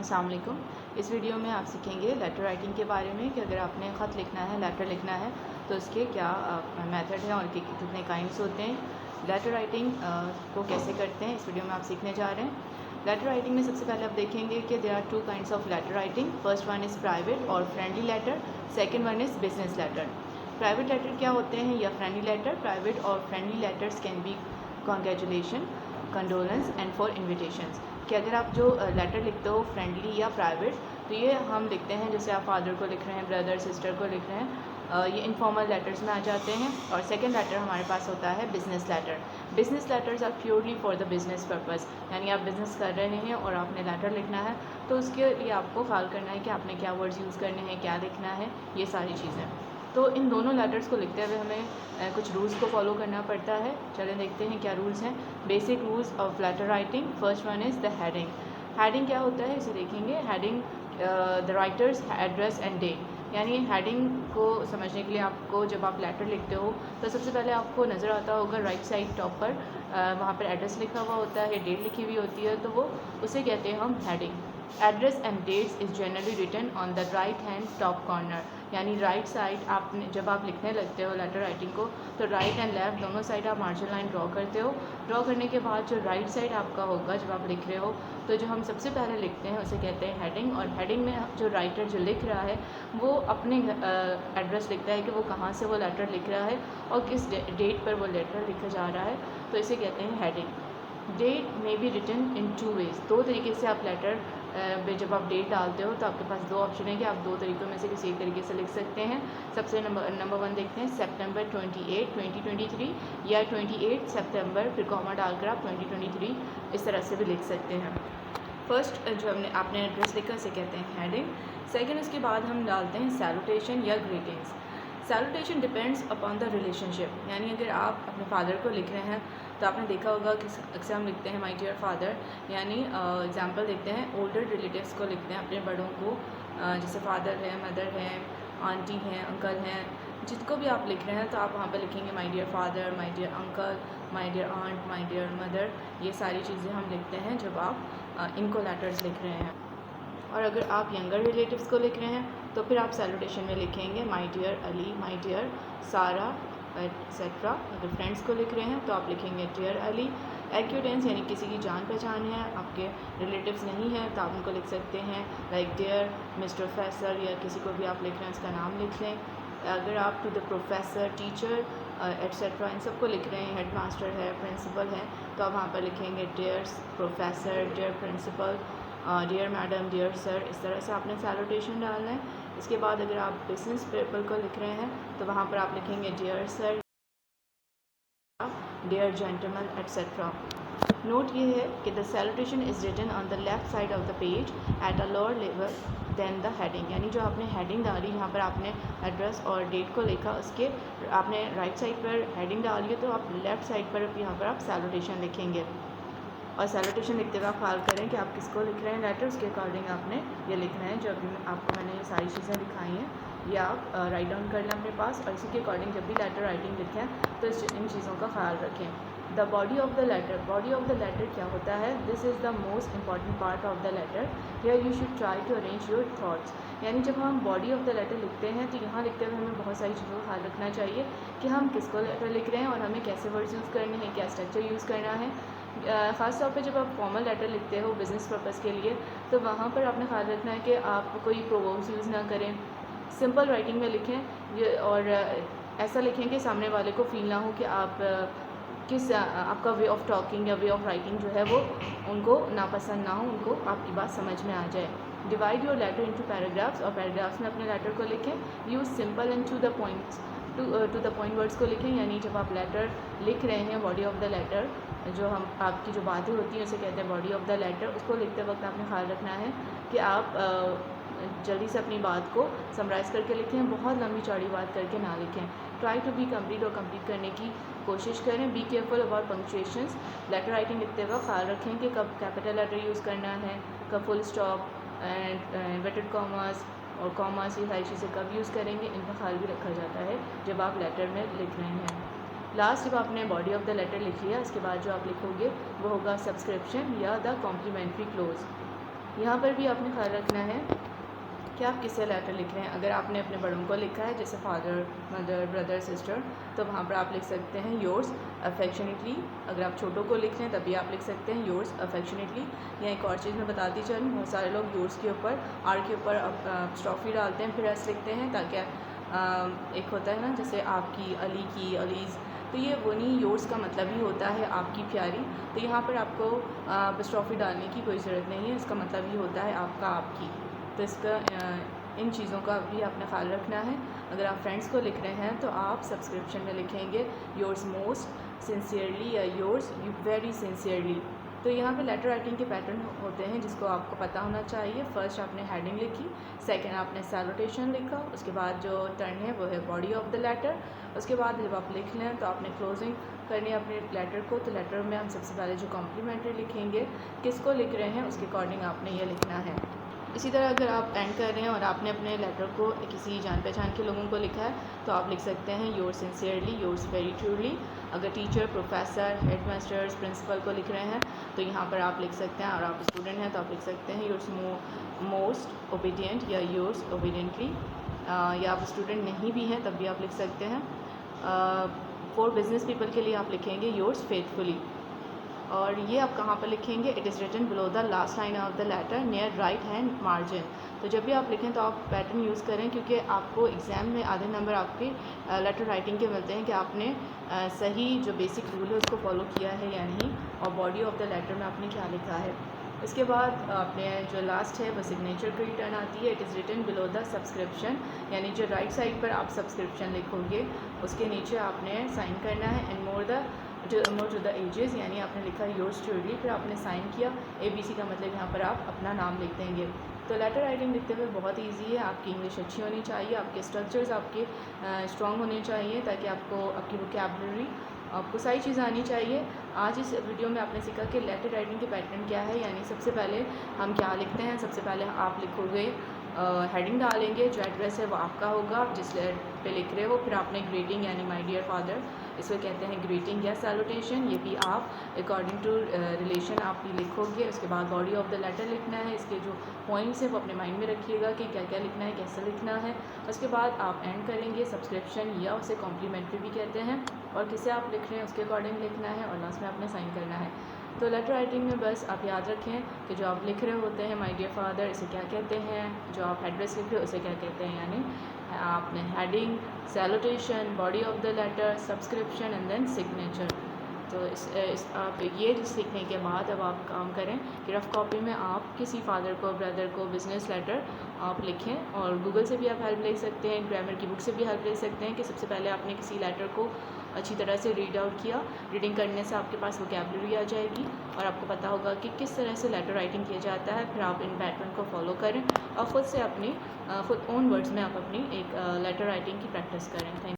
अस्सलाम वालेकुम। इस वीडियो में आप सीखेंगे लेटर राइटिंग के बारे में कि अगर आपने ख़त लिखना है, लेटर लिखना है तो उसके क्या मेथड हैं और कितने काइंड्स होते हैं। लेटर राइटिंग को कैसे करते हैं इस वीडियो में आप सीखने जा रहे हैं। लेटर राइटिंग में सबसे पहले आप देखेंगे कि there are two kinds of letter writing. First one is private और friendly letter, second one is business letter. Private letter क्या होते हैं या फ्रेंडली लेटर? प्राइवेट और friendly letters can be congratulation, condolence and for invitations. कि अगर आप जो लेटर लिखते हो फ्रेंडली या प्राइवेट, तो ये हम लिखते हैं जैसे आप फादर को लिख रहे हैं, ब्रदर सिस्टर को लिख रहे हैं, ये इनफॉर्मल लेटर्स में आ जाते हैं। और सेकंड लेटर हमारे पास होता है business letter. Business letters are purely for the business purpose, यानी आप बिज़नेस कर रहे हैं और आपने लेटर लिखना है तो उसके लिए आपको ख्याल करना है कि आपने क्या वर्ड्स यूज़ करने हैं, क्या लिखना है, ये सारी चीज़ें। तो इन दोनों लेटर्स को लिखते हुए हमें कुछ रूल्स को फॉलो करना पड़ता है। चलें देखते हैं क्या रूल्स हैं। Basic rules of letter writing. First one is the heading. Heading क्या होता है इसे देखेंगे। Heading the writer's address and date, यानी हेडिंग को समझने के लिए आपको जब आप लेटर लिखते हो तो सबसे पहले आपको नज़र आता होगा राइट साइड टॉप पर वहाँ पर एड्रेस लिखा हुआ होता है, डेट लिखी हुई होती है, तो वो उसे कहते हैं हम heading. Address and dates is generally written on the right hand top corner, यानी राइट साइड आपने जब आप लिखने लगते हो लेटर राइटिंग को तो राइट एंड लेफ़्ट दोनों साइड आप मार्जिन लाइन ड्रॉ करते हो। ड्रॉ करने के बाद जो राइट साइड आपका होगा जब आप लिख रहे हो तो जो हम सबसे पहले लिखते हैं उसे कहते हैं हेडिंग। और हेडिंग में जो राइटर जो लिख रहा है वो अपने एड्रेस लिखता है कि वो कहाँ से वो लेटर लिख रहा है और किस डेट पर वो लेटर लिखा जा रहा है, तो इसे कहते हैं heading. Date may be written in two ways, दो तरीके से आप लेटर में जब आप डेट डालते हो तो आपके पास दो ऑप्शन है कि आप दो तरीक़ों में से किसी एक तरीके से लिख सकते हैं। सबसे नंबर वन देखते हैं सितंबर 28, 2023 या 28 सितंबर फिर कॉमा डालकर आप 2023 इस तरह से भी लिख सकते हैं। फर्स्ट जो आपने एड्रेस लिखा इसे कहते हैं हेडिंग। सेकेंड उसके बाद हम डालते हैं सैल्यूटेशन या greetings. Salutation depends upon the relationship, यानी अगर आप अपने फादर को लिख रहे हैं तो आपने देखा होगा कि अक्सर हम लिखते हैं माय डियर फादर, यानी एग्जांपल देखते हैं ओल्डर रिलेटिव्स को लिखते हैं अपने बड़ों को, जैसे फादर है, मदर है, आंटी हैं, अंकल हैं, जिसको भी आप लिख रहे हैं तो आप वहाँ पर लिखेंगे my dear father, my dear uncle, my dear aunt, my dear mother. ये सारी चीज़ें हम लिखते हैं जब आप इनको लेटर्स लिख रहे हैं। और अगर आप यंगर रिलेटिव्स को लिख रहे हैं तो फिर आप सैल्यूटेशन में लिखेंगे my dear Ali, my dear Sarah etcetera. अगर फ्रेंड्स को लिख रहे हैं तो आप लिखेंगे डियर अली। एक्यूटेंस यानी किसी की जान पहचान है, आपके रिलेटिव्स नहीं हैं तो आप उनको लिख सकते हैं लाइक डियर मिस्टर प्रोफेसर, या किसी को भी आप लिख रहे हैं उसका नाम लिख लें। अगर आप to the professor, teacher etcetera इन सबको लिख रहे हैं, हेड मास्टर है, प्रिंसिपल है, तो आप वहाँ पर लिखेंगे dear professor, dear principal, dear madam, dear sir. इस तरह से आपने सैल्यूटेशन डालना है। इसके बाद अगर आप बिजनेस पीपल को लिख रहे हैं तो वहाँ पर आप लिखेंगे dear sir, dear gentleman etcetera. Note ये है कि the salutation is written on the left side of the page at a lower level than the heading, यानी जो आपने हेडिंग डाली यहाँ पर आपने एड्रेस और डेट को लिखा, उसके आपने राइट साइड पर हेडिंग डाली है तो आप लेफ़्ट साइड पर यहाँ पर आप सैल्यूटेशन लिखेंगे। और सैल्यूटेशन लिखते हुए आप ख्याल करें कि आप किसको लिख रहे हैं लेटर, उसके अकॉर्डिंग आपने ये लिखना है। जो अभी आपको मैंने ये सारी चीज़ें दिखाई हैं ये आप राइट डाउन कर लें अपने पास, और इसी के अकॉर्डिंग जब भी लेटर राइटिंग लिखें तो इन चीज़ों का ख्याल रखें। The body of the letter. Body of the letter क्या होता है? This is the most important part of the letter. Here you should try to arrange your thoughts, यानी जब हम बॉडी ऑफ द लेटर लिखते हैं तो यहाँ लिखते हुए हमें बहुत सारी चीज़ों का ख्याल रखना चाहिए कि हम किसको लेटर लिख रहे हैं और हमें कैसे वर्ड्स यूज़ करने हैं, क्या स्ट्रक्चर यूज़ करना है। ख़ास तौर पे जब आप फॉर्मल लेटर लिखते हो बिज़नेस पर्पज़ के लिए तो वहाँ पर आपने ख्याल रखना है कि आप कोई प्रोवर्ब्स यूज़ ना करें, सिंपल राइटिंग में लिखें ये, और ऐसा लिखें कि सामने वाले को फील ना हो कि आप आपका वे ऑफ टॉकिंग या वे ऑफ राइटिंग जो है वो उनको नापसंद ना हो, उनको आपकी बात समझ में आ जाए। Divide your letter into paragraphs, और पैराग्राफ्स में अपने लेटर को लिखें। Use simple and to the points, to the point words को लिखें, यानी जब आप लेटर लिख रहे हैं बॉडी ऑफ द लेटर, जो हम आपकी जो बातें होती हैं उसे कहते हैं बॉडी ऑफ द लेटर, उसको लिखते वक्त आपने ख्याल रखना है कि आप जल्दी से अपनी बात को समराइज़ करके लिखें, बहुत लंबी चौड़ी बात करके ना लिखें। ट्राई टू बी कंप्लीट, और कंप्लीट करने की कोशिश करें। Be careful about punctuations. Letter writing लिखते वक्त ख्याल रखें कि कब कैपिटल लेटर यूज़ करना है, कब full stop and inverted commas और कॉमास, ये सारी चीज़ें कब यूज़ करेंगे, इनका ख्याल भी रखा जाता है जब आप लेटर में लिख रहे हैं। लास्ट जब आपने बॉडी ऑफ द लेटर लिख लिया उसके बाद जो आप लिखोगे वो होगा सब्सक्रिप्शन या द कॉम्प्लीमेंट्री क्लोज। यहाँ पर भी आपने ख्याल रखना है कि आप किससे लेटर लिख रहे हैं। अगर आपने अपने बड़ों को लिखा है जैसे फादर, मदर, ब्रदर, सिस्टर, तो वहाँ पर आप लिख सकते हैं योर्स अफेक्शनेटली। अगर आप छोटों को लिख रहे हैं तभी आप लिख सकते हैं योर्स अफेक्शनेटली। या एक और चीज़ मैं बताती चलूँ, बहुत सारे लोग योर्स के ऊपर आर के ऊपर स्ट्रॉफी डालते हैं, फिर एस लिखते हैं, ताकि एक होता है ना जैसे आपकी, अली की, अलीज़, तो ये वो नहीं, योर्स का मतलब ही होता है आपकी प्यारी। तो यहाँ पर आपको स्ट्रॉफी डालने की कोई ज़रूरत नहीं है, इसका मतलब ही होता है आपका, आपकी। तो इसका इन चीज़ों का भी आपने ख्याल रखना है। अगर आप फ्रेंड्स को लिख रहे हैं तो आप सब्सक्रिप्शन में लिखेंगे योर्स मोस्ट सिंसियरली या योर्स वेरी सिंसियरली। तो यहाँ पे लेटर राइटिंग के पैटर्न होते हैं जिसको आपको पता होना चाहिए। फर्स्ट आपने हेडिंग लिखी, सेकंड आपने सैल्यूटेशन लिखा, उसके बाद जो टर्न है वो है बॉडी ऑफ द लेटर। उसके बाद जब आप लिख लें तो आपने क्लोजिंग करनी है अपने लेटर को। तो लेटर में हम सबसे पहले जो कॉम्प्लीमेंट्री लिखेंगे, किसको लिख रहे हैं उसके अकॉर्डिंग आपने ये लिखना है। इसी तरह अगर आप एंड कर रहे हैं और आपने अपने लेटर को किसी जान पहचान के लोगों को लिखा है तो आप लिख सकते हैं yours sincerely, yours very truly. अगर teacher, professor, head masters, principal को लिख रहे हैं तो यहाँ पर आप लिख सकते हैं। और आप स्टूडेंट हैं तो आप लिख सकते हैं योर्स मोस्ट ओबीडियंट या योर्स ओबीडियंटली। या आप स्टूडेंट नहीं भी हैं तब भी आप लिख सकते हैं। फॉर बिजनेस पीपल के लिए आप लिखेंगे योर्स फेथफुली। और ये आप कहाँ पर लिखेंगे, it is written below the last line of the letter near right hand margin. तो जब भी आप लिखें तो आप पैटर्न यूज़ करें, क्योंकि आपको एग्ज़ाम में आधे नंबर आपके लेटर राइटिंग के मिलते हैं कि आपने सही जो बेसिक रूल है उसको फॉलो किया है या नहीं, और बॉडी ऑफ द लेटर में आपने क्या लिखा है। इसके बाद आपने जो लास्ट है वो सिग्नेचर की रिटर्न आती है, it is written below the subscription, यानी जो राइट साइड पर आप सब्सक्रिप्शन लिखोगे उसके नीचे आपने साइन करना है। And more to the edges, यानी आपने लिखा योर्स ट्रूली, फिर आपने साइन किया। ABC का मतलब यहाँ पर आप अपना नाम लिख देंगे। तो लेटर राइटिंग लिखते हुए बहुत इजी है। आपकी इंग्लिश अच्छी होनी चाहिए, आपके स्ट्रक्चर्स आपके स्ट्रॉन्ग होने चाहिए, ताकि आपकी वोकैबुलरी, आपको सारी चीज़ें आनी चाहिए। आज इस वीडियो में आपने सीखा कि लेटर राइटिंग के पैटर्न क्या है, यानी सबसे पहले हम क्या लिखते हैं। सबसे पहले आप लिखोगे, हेडिंग डालेंगे, जो एड्रेस है वो आपका होगा, आप जिस पे लिख रहे हो। फिर आपने ग्रीटिंग यानी माय डियर फादर, इसको कहते हैं ग्रीटिंग या सैल्यूटेशन, ये भी आप अकॉर्डिंग टू रिलेशन आप ही लिखोगे। उसके बाद बॉडी ऑफ द लेटर लिखना है, इसके जो पॉइंट्स हैं वो अपने माइंड में रखिएगा कि क्या क्या लिखना है, कैसे लिखना है। उसके बाद आप एंड करेंगे सब्सक्रिप्शन, या उसे कॉम्प्लीमेंट्री भी कहते हैं, और किसे आप लिख रहे हैं उसके अकॉर्डिंग लिखना है, और लास्ट में आपने साइन करना है। तो लेटर राइटिंग में बस आप याद रखें कि जो आप लिख रहे होते हैं माय डियर फादर, इसे क्या कहते हैं, जो आप एड्रेस लिख रहे हो उसे क्या कहते हैं, यानी आपने heading, salutation, body of the letter, subscription and then signature. तो आप ये सीखने के बाद अब आप काम करें कि रफ़ कॉपी में आप किसी फादर को, ब्रदर को बिज़नेस लेटर आप लिखें। और गूगल से भी आप हेल्प ले सकते हैं, ग्रामर की बुक से भी हेल्प ले सकते हैं कि सबसे पहले आपने किसी लेटर को अच्छी तरह से रीड आउट किया। रीडिंग करने से आपके पास वोकैबुलरी आ जाएगी और आपको पता होगा कि किस तरह से लेटर राइटिंग किया जाता है। फिर आप इन पैटर्न को फॉलो करें और ख़ुद से अपनी खुद ओन वर्ड्स में आप अपनी एक लेटर राइटिंग की प्रैक्टिस करें। थैंक